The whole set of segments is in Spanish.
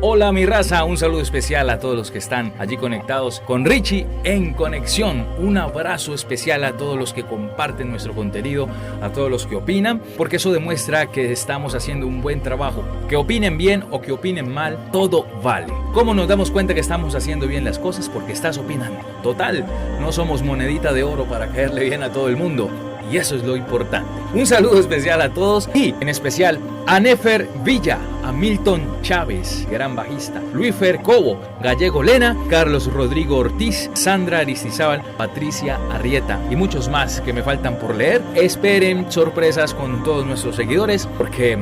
Hola mi raza, un saludo especial a todos los que están allí conectados con Richie en Conexión. Un abrazo especial a todos los que comparten nuestro contenido, a todos los que opinan, porque eso demuestra que estamos haciendo un buen trabajo. Que opinen bien o que opinen mal, todo vale. ¿Cómo nos damos cuenta que estamos haciendo bien las cosas? Porque estás opinando. Total, no somos monedita de oro para caerle bien a todo el mundo. Y eso es lo importante. Un saludo especial a todos y en especial a Nefer Villa, a Milton Chávez, gran bajista, Luifer Cobo, Gallego Lena, Carlos Rodrigo Ortiz, Sandra Aristizábal, Patricia Arrieta y muchos más que me faltan por leer. Esperen sorpresas con todos nuestros seguidores porque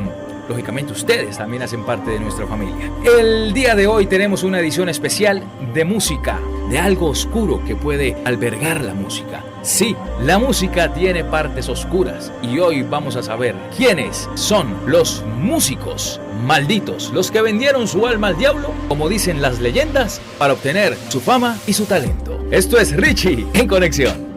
lógicamente ustedes también hacen parte de nuestra familia. El día de hoy tenemos una edición especial de música, de algo oscuro que puede albergar la música. Sí, la música tiene partes oscuras y hoy vamos a saber quiénes son los músicos malditos, los que vendieron su alma al diablo, como dicen las leyendas, para obtener su fama y su talento. Esto es Richie en Conexión.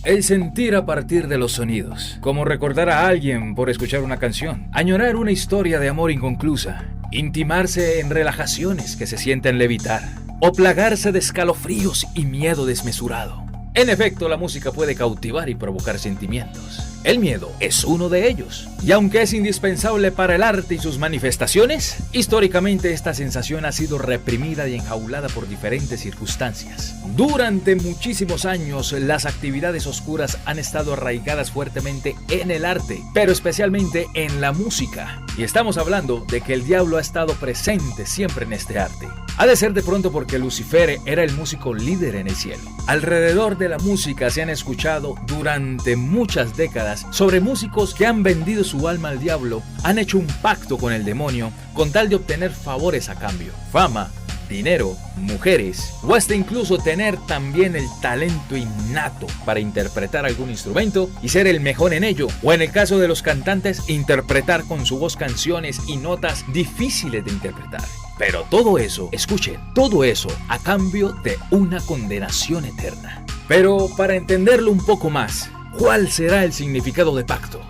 El sentir a partir de los sonidos, como recordar a alguien por escuchar una canción, añorar una historia de amor inconclusa, intimarse en relajaciones que se sienten levitar, o plagarse de escalofríos y miedo desmesurado. En efecto, la música puede cautivar y provocar sentimientos. El miedo es uno de ellos. Y aunque es indispensable para el arte y sus manifestaciones, históricamente esta sensación ha sido reprimida y enjaulada por diferentes circunstancias. Durante muchísimos años, las actividades oscuras han estado arraigadas fuertemente en el arte, pero especialmente en la música. Y estamos hablando de que el diablo ha estado presente siempre en este arte. Ha de ser de pronto porque Lucifer era el músico líder en el cielo. Alrededor de la música se han escuchado durante muchas décadas sobre músicos que han vendido su alma al diablo, han hecho un pacto con el demonio con tal de obtener favores a cambio, fama, dinero, mujeres o hasta incluso tener también el talento innato para interpretar algún instrumento y ser el mejor en ello, o en el caso de los cantantes, interpretar con su voz canciones y notas difíciles de interpretar. Pero todo eso, escuchen, todo eso a cambio de una condenación eterna. Pero para entenderlo un poco más, ¿cuál será el significado de pacto?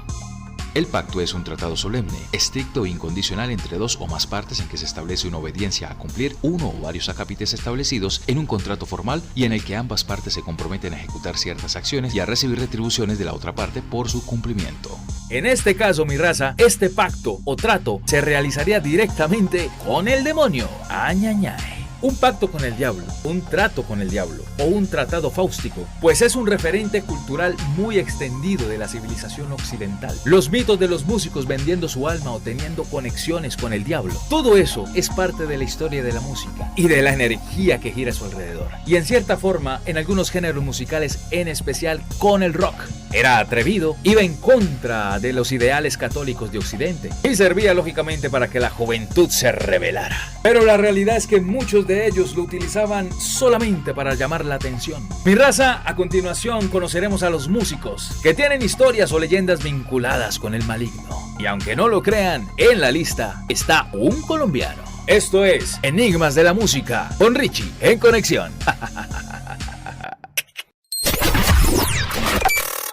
El pacto es un tratado solemne, estricto e incondicional entre dos o más partes en que se establece una obediencia a cumplir uno o varios acápites establecidos en un contrato formal y en el que ambas partes se comprometen a ejecutar ciertas acciones y a recibir retribuciones de la otra parte por su cumplimiento. En este caso, mi raza, este pacto o trato se realizaría directamente con el demonio. Añañay. Un pacto con el diablo, un trato con el diablo o un tratado fáustico, pues es un referente cultural muy extendido de la civilización occidental. Los mitos de los músicos vendiendo su alma o teniendo conexiones con el diablo, todo eso es parte de la historia de la música y de la energía que gira a su alrededor. Y en cierta forma, en algunos géneros musicales, en especial con el rock, era atrevido, iba en contra de los ideales católicos de Occidente y servía lógicamente para que la juventud se rebelara. Pero la realidad es que muchos de ellos lo utilizaban solamente para llamar la atención. Mi raza, a continuación conoceremos a los músicos que tienen historias o leyendas vinculadas con el maligno. Y aunque no lo crean, en la lista está un colombiano. Esto es Enigmas de la Música con Richie en Conexión.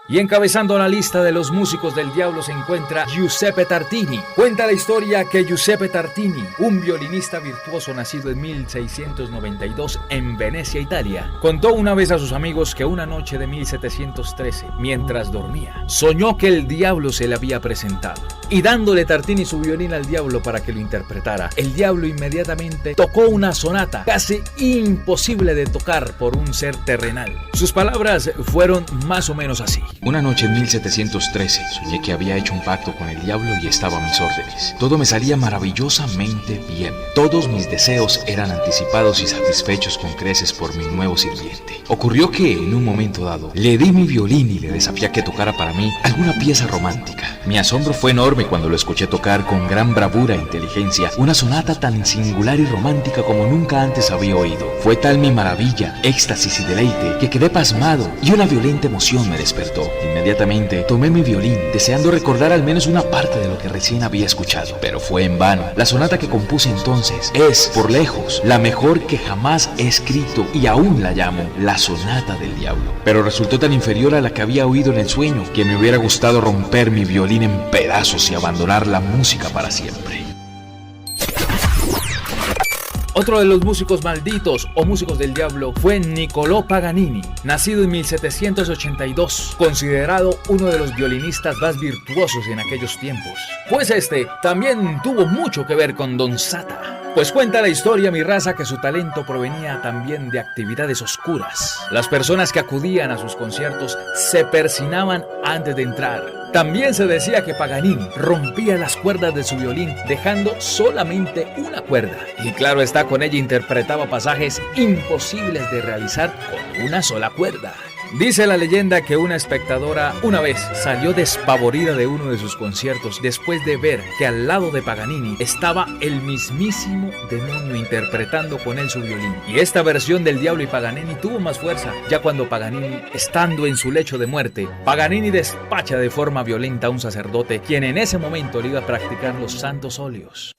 Y encabezando la lista de los músicos del diablo se encuentra Giuseppe Tartini. Cuenta la historia que Giuseppe Tartini, un violinista virtuoso nacido en 1692 en Venecia, Italia, contó una vez a sus amigos que una noche de 1713, mientras dormía, soñó que el diablo se le había presentado. Y dándole Tartini su violín al diablo para que lo interpretara, el diablo inmediatamente tocó una sonata casi imposible de tocar por un ser terrenal. Sus palabras fueron más o menos así. Una noche en 1713 soñé que había hecho un pacto con el diablo y estaba a mis órdenes. Todo me salía maravillosamente bien. Todos mis deseos eran anticipados y satisfechos con creces por mi nuevo sirviente. Ocurrió que, en un momento dado, le di mi violín y le desafié a que tocara para mí alguna pieza romántica. Mi asombro fue enorme enorme cuando lo escuché tocar con gran bravura e inteligencia una sonata tan singular y romántica como nunca antes había oído. Fue tal mi maravilla, éxtasis y deleite que quedé pasmado y una violenta emoción me despertó. Inmediatamente tomé mi violín, deseando recordar al menos una parte de lo que recién había escuchado, pero fue en vano. La sonata que compuse entonces es, por lejos, la mejor que jamás he escrito y aún la llamo la Sonata del Diablo. Pero resultó tan inferior a la que había oído en el sueño que me hubiera gustado romper mi violín en pedazos y abandonar la música para siempre. Otro de los músicos malditos o músicos del diablo fue Niccolò Paganini, nacido en 1782, considerado uno de los violinistas más virtuosos en aquellos tiempos. Pues este también tuvo mucho que ver con Don Sata. Pues cuenta la historia, mi raza, que su talento provenía también de actividades oscuras. Las personas que acudían a sus conciertos se persinaban antes de entrar. También se decía que Paganini rompía las cuerdas de su violín dejando solamente una cuerda. Y claro está, con ella interpretaba pasajes imposibles de realizar con una sola cuerda. Dice la leyenda que una espectadora una vez salió despavorida de uno de sus conciertos después de ver que al lado de Paganini estaba el mismísimo demonio interpretando con él su violín. Y esta versión del Diablo y Paganini tuvo más fuerza ya cuando Paganini, estando en su lecho de muerte, Paganini despacha de forma violenta a un sacerdote quien en ese momento le iba a practicar los santos óleos.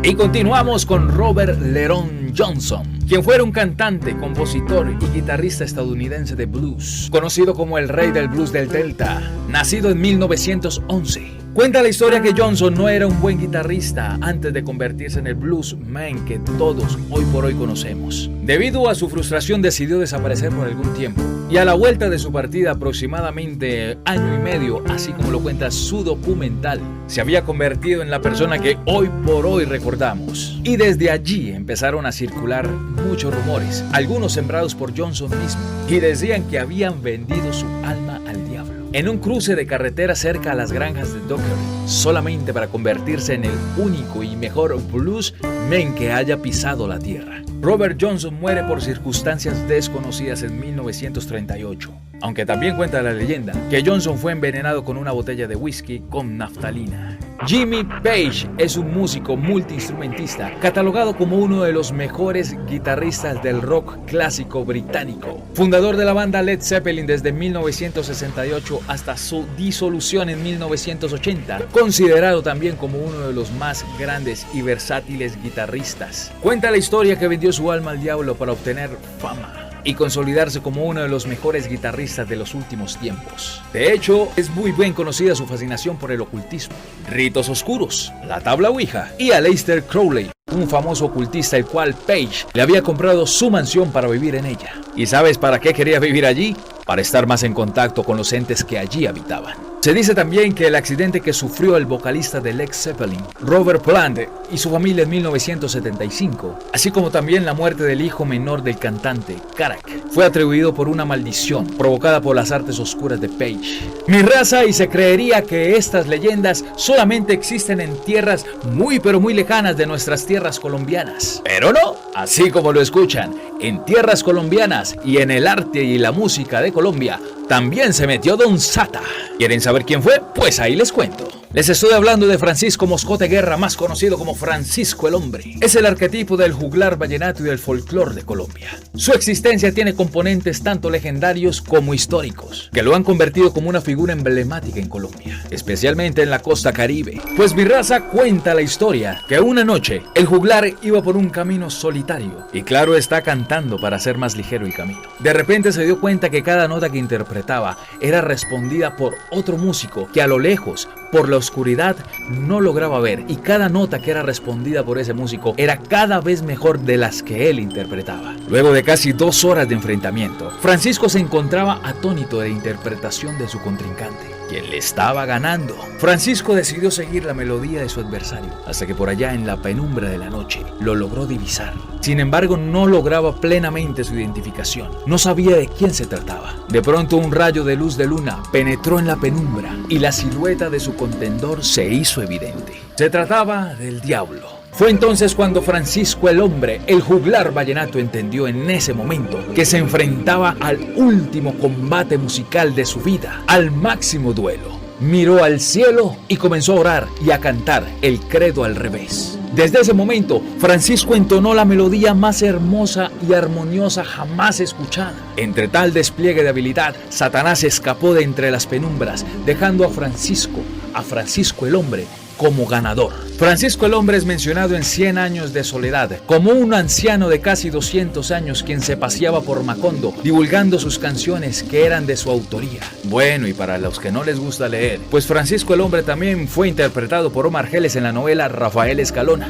Y continuamos con Robert Leron Johnson, quien fuera un cantante, compositor y guitarrista estadounidense de blues, conocido como el rey del blues del Delta, nacido en 1911. Cuenta la historia que Johnson no era un buen guitarrista antes de convertirse en el bluesman que todos hoy por hoy conocemos. Debido a su frustración decidió desaparecer por algún tiempo y a la vuelta de su partida, aproximadamente año y medio, así como lo cuenta su documental, se había convertido en la persona que hoy por hoy recordamos. Y desde allí empezaron a circular muchos rumores, algunos sembrados por Johnson mismo, y decían que habían vendido su alma al diablo en un cruce de carretera cerca a las granjas de Dockery, solamente para convertirse en el único y mejor bluesman que haya pisado la tierra. Robert Johnson muere por circunstancias desconocidas en 1938, aunque también cuenta la leyenda que Johnson fue envenenado con una botella de whisky con naftalina. Jimmy Page es un músico multiinstrumentista, catalogado como uno de los mejores guitarristas del rock clásico británico. Fundador de la banda Led Zeppelin desde 1968 hasta su disolución en 1980, considerado también como uno de los más grandes y versátiles guitarristas. Cuenta la historia que vendió su alma al diablo para obtener fama y consolidarse como uno de los mejores guitarristas de los últimos tiempos. De hecho, es muy bien conocida su fascinación por el ocultismo, ritos oscuros, la tabla Ouija y a Aleister Crowley, un famoso ocultista el cual Page le había comprado su mansión para vivir en ella. ¿Y sabes para qué quería vivir allí? Para estar más en contacto con los entes que allí habitaban. Se dice también que el accidente que sufrió el vocalista de Led Zeppelin, Robert Plant, y su familia en 1975, así como también la muerte del hijo menor del cantante, Karak, fue atribuido por una maldición provocada por las artes oscuras de Page. Mi raza, y se creería que estas leyendas solamente existen en tierras muy pero muy lejanas de nuestras tierras colombianas. Pero no, así como lo escuchan, en tierras colombianas y en el arte y la música de Colombia también se metió Don Sata. ¿Quieren saber quién fue? Pues ahí les cuento. Les estoy hablando de Francisco Moscote Guerra, más conocido como Francisco el Hombre. Es el arquetipo del juglar vallenato y del folclore de Colombia. Su existencia tiene componentes tanto legendarios como históricos, que lo han convertido como una figura emblemática en Colombia, especialmente en la costa caribe. Pues mi raza cuenta la historia que una noche el juglar iba por un camino solitario y claro está cantando para hacer más ligero el camino. De repente se dio cuenta que cada nota que interpretaba era respondida por otro músico que a lo lejos, por la oscuridad, no lograba ver, y cada nota que era respondida por ese músico era cada vez mejor de las que él interpretaba. Luego de casi 2 horas de enfrentamiento, Francisco se encontraba atónito de la interpretación de su contrincante, quien le estaba ganando. Francisco decidió seguir la melodía de su adversario, hasta que por allá en la penumbra de la noche lo logró divisar. Sin embargo, no lograba plenamente su identificación, no sabía de quién se trataba. De pronto un rayo de luz de luna penetró en la penumbra y la silueta de su contendor se hizo evidente. Se trataba del diablo. Fue entonces cuando Francisco el Hombre, el juglar vallenato, entendió en ese momento que se enfrentaba al último combate musical de su vida, al máximo duelo. miró al cielo y comenzó a orar y a cantar el credo al revés. Desde ese momento, Francisco entonó la melodía más hermosa y armoniosa jamás escuchada. Entre tal despliegue de habilidad, Satanás escapó de entre las penumbras, dejando a Francisco el hombre, como ganador. Francisco el hombre es mencionado en 100 años de soledad como un anciano de casi 200 años quien se paseaba por Macondo divulgando sus canciones que eran de su autoría. Bueno, y para los que no les gusta leer, pues Francisco el hombre también fue interpretado por Omar Geles en la novela Rafael Escalona.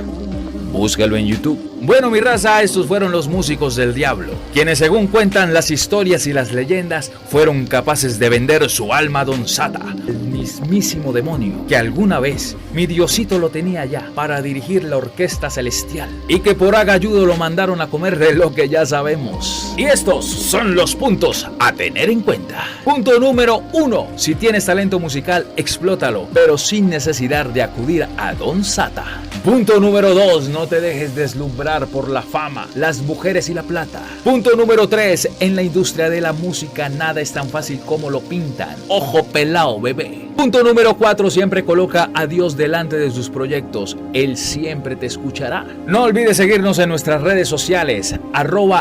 Búscalo en YouTube. Bueno, mi raza, estos fueron los músicos del diablo, quienes según cuentan las historias y las leyendas, fueron capaces de vender su alma a Don Sata, el mismísimo demonio, que alguna vez mi Diosito lo tenía ya para dirigir la orquesta celestial, y que por agalludo lo mandaron a comer de lo que ya sabemos. Y estos son los puntos a tener en cuenta. Punto número 1. Si tienes talento musical, explótalo, pero sin necesidad de acudir a Don Sata. Punto número 2. No te dejes deslumbrar por la fama, las mujeres y la plata. Punto número 3. En la industria de la música nada es tan fácil como lo pintan. Ojo pelao, bebé. Punto número 4. Siempre coloca a Dios delante de sus proyectos. Él siempre te escuchará. No olvides seguirnos en nuestras redes sociales,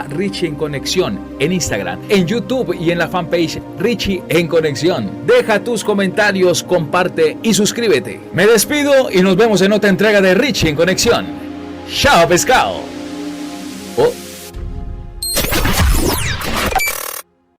@Richie en Conexión, en Instagram, en YouTube y en la fanpage Richie en Conexión. Deja tus comentarios, comparte y suscríbete. Me despido y nos vemos en otra entrega de Richie en Conexión. ¡Chao, pescado! Oh.